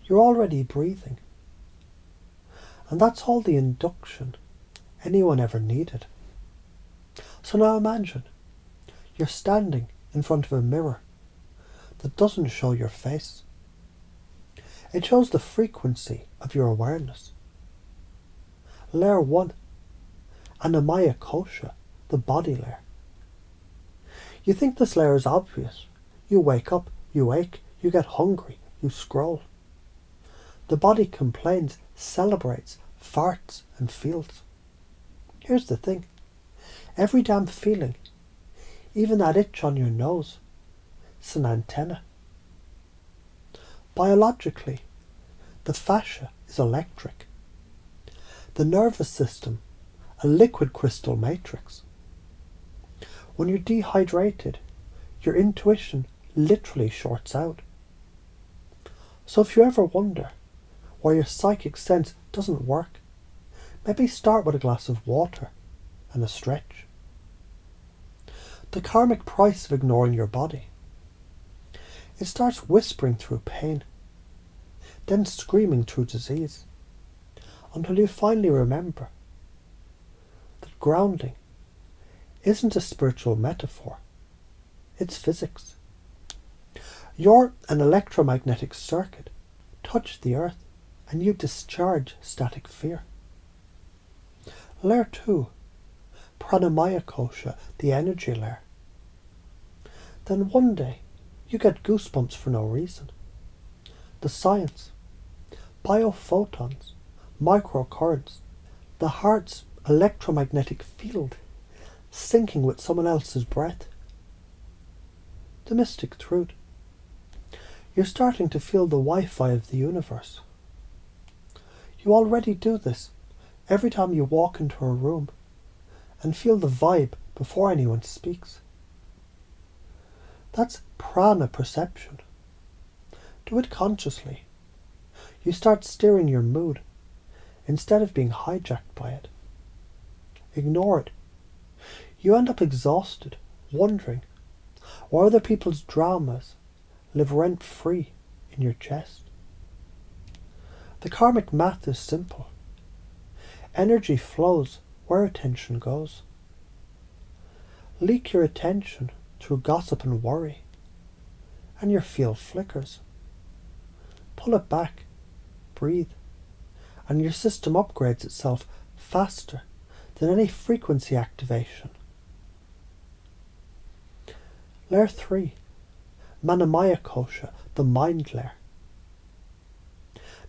You're already breathing. And that's all the induction anyone ever needed. So now imagine you're standing in front of a mirror that doesn't show your face. It shows the frequency of your awareness. Layer 1, Anamaya Kosha, the body layer. You think this layer is obvious. You wake up, you ache, you get hungry, you scroll. The body complains, celebrates, farts and feels. Here's the thing. Every damn feeling, even that itch on your nose, is an antenna. Biologically, the fascia is electric. The nervous system, a liquid crystal matrix. When you're dehydrated, your intuition literally shorts out. So if you ever wonder why your psychic sense doesn't work, maybe start with a glass of water and a stretch. The karmic price of ignoring your body. It starts whispering through pain, then screaming through disease, until you finally remember that grounding isn't a spiritual metaphor, it's physics. You're an electromagnetic circuit. Touch the earth and you discharge static fear. Layer 2, Pranamaya Kosha, the energy layer. Then one day you get goosebumps for no reason. The science, biophotons, microcurrents, the heart's electromagnetic field syncing with someone else's breath. The mystic truth. You're starting to feel the Wi-Fi of the universe. You already do this every time you walk into a room and feel the vibe before anyone speaks. That's prana perception. Do it consciously. You start steering your mood instead of being hijacked by it. Ignore it. You end up exhausted, wondering why other people's dramas live rent-free in your chest. The karmic math is simple. Energy flows where attention goes. Leak your attention through gossip and worry, and your field flickers. Pull it back, breathe, and your system upgrades itself faster than any frequency activation. Layer 3, Manamaya Kosha, the mind layer.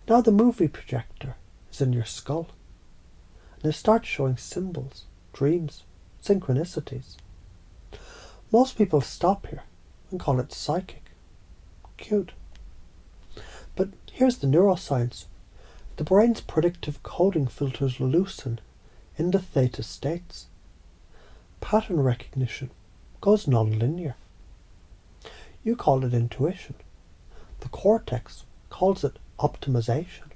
Now the movie projector is in your skull, and it starts showing symbols, dreams, synchronicities. Most people stop here and call it psychic. Cute. But here's the neuroscience. The brain's predictive coding filters loosen in the theta states. Pattern recognition goes non-linear. You call it intuition. The cortex calls it optimization.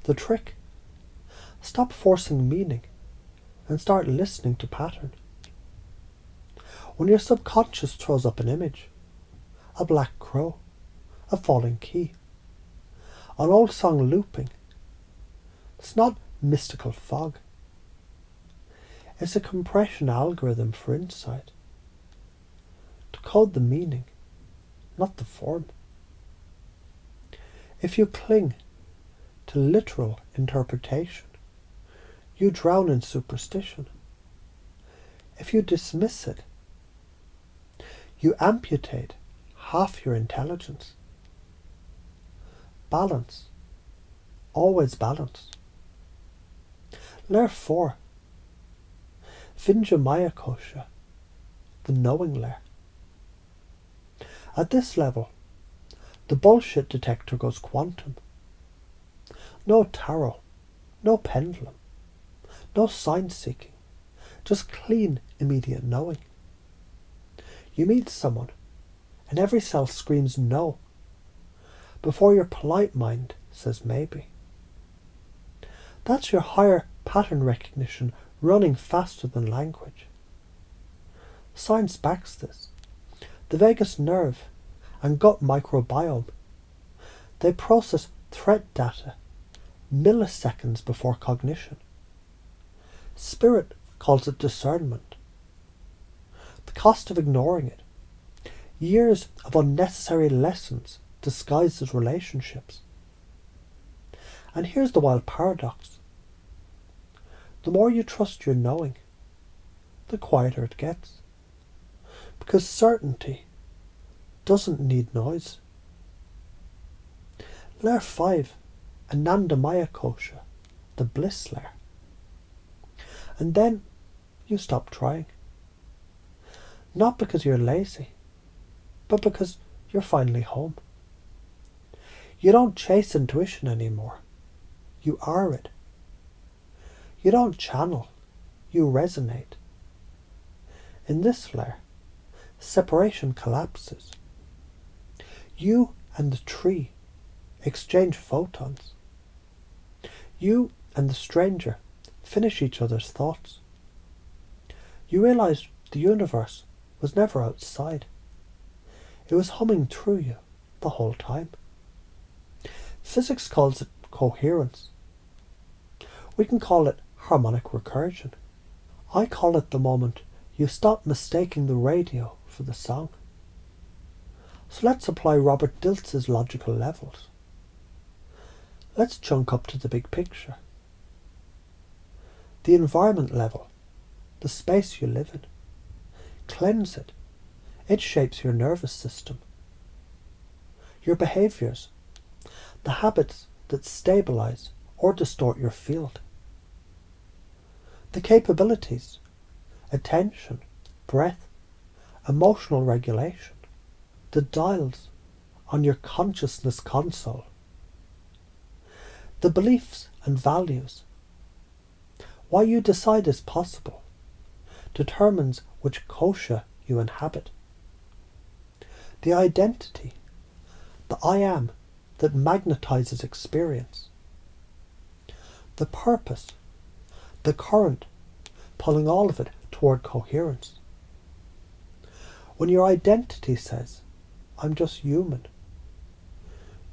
The trick? Stop forcing meaning and start listening to pattern. When your subconscious throws up an image, a black crow, a falling key, an old song looping, it's not mystical fog. It's a compression algorithm for insight. To code the meaning, not the form. If you cling to literal interpretation, you drown in superstition. If you dismiss it, you amputate half your intelligence. Balance. Always balance. Layer 4. Vinjamaya Kosha, the knowing layer. At this level, the bullshit detector goes quantum. No tarot, no pendulum, no sign seeking, just clean, immediate knowing. You meet someone, and every cell screams no, before your polite mind says maybe. That's your higher pattern recognition running faster than language. Science backs this. The vagus nerve and gut microbiome, They process threat data milliseconds before cognition. Spirit calls it discernment. The cost of ignoring it. Years of unnecessary lessons disguised as relationships. And here's the wild paradox. The more you trust your knowing, the quieter it gets. Because certainty doesn't need noise. Layer 5, Anandamaya Kosha, the bliss layer. And then you stop trying. Not because you're lazy, but because you're finally home. You don't chase intuition anymore. You are it. You don't channel. You resonate. In this layer, separation collapses. You and the tree exchange photons. You and the stranger finish each other's thoughts. You realize the universe was never outside. It was humming through you the whole time. Physics calls it coherence. We can call it harmonic recursion. I call it the moment you stop mistaking the radio for the song. So let's apply Robert Dilts's logical levels. Let's chunk up to the big picture. The environment level, the space you live in. Cleanse it. It shapes your nervous system. Your behaviours, the habits that stabilise or distort your field. The capabilities, attention, breath, emotional regulation, the dials on your consciousness console. The beliefs and values. Why you decide is possible determines which kosha you inhabit. The identity, the I am that magnetizes experience. The purpose, the current pulling all of it toward coherence. When your identity says, I'm just human,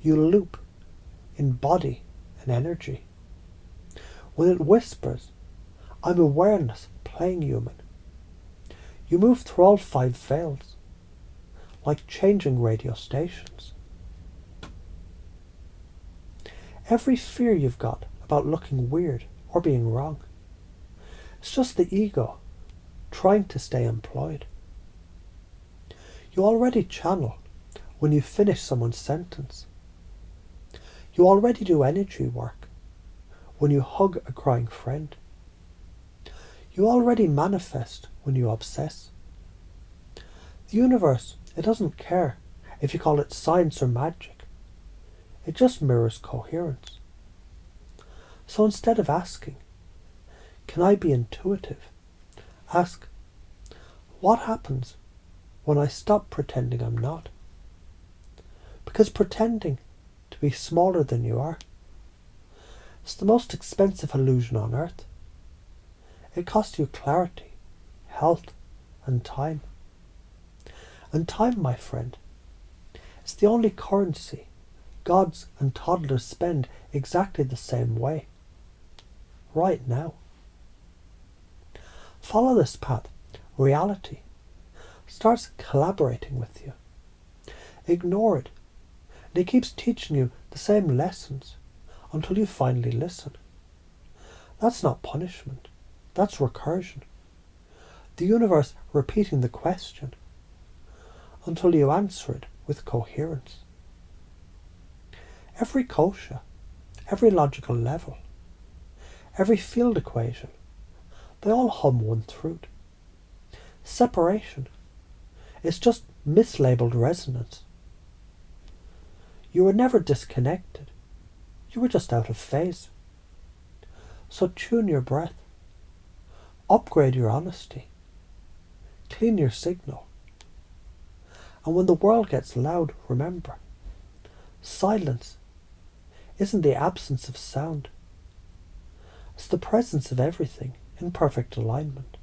you loop in body and energy. When it whispers, I'm awareness playing human, you move through all 5 veils, like changing radio stations. Every fear you've got about looking weird or being wrong, it's just the ego trying to stay employed. You already channel when you finish someone's sentence. You already do energy work when you hug a crying friend. You already manifest when you obsess. The universe, it doesn't care if you call it science or magic. It just mirrors coherence. So instead of asking, can I be intuitive? Ask, what happens when I stop pretending I'm not? Because pretending to be smaller than you are, it's the most expensive illusion on earth. It costs you clarity, health, and time. And time, my friend, is the only currency gods and toddlers spend exactly the same way. Right now. Follow this path. Reality starts collaborating with you. Ignore it. And it keeps teaching you the same lessons until you finally listen. That's not punishment. That's recursion. The universe repeating the question until you answer it with coherence. Every kosha, every logical level, every field equation, they all hum one throat. Separation is just mislabeled resonance. You were never disconnected. You were just out of phase. So tune your breath. Upgrade your honesty. Clean your signal. And when the world gets loud, remember, silence isn't the absence of sound. It's the presence of everything in perfect alignment.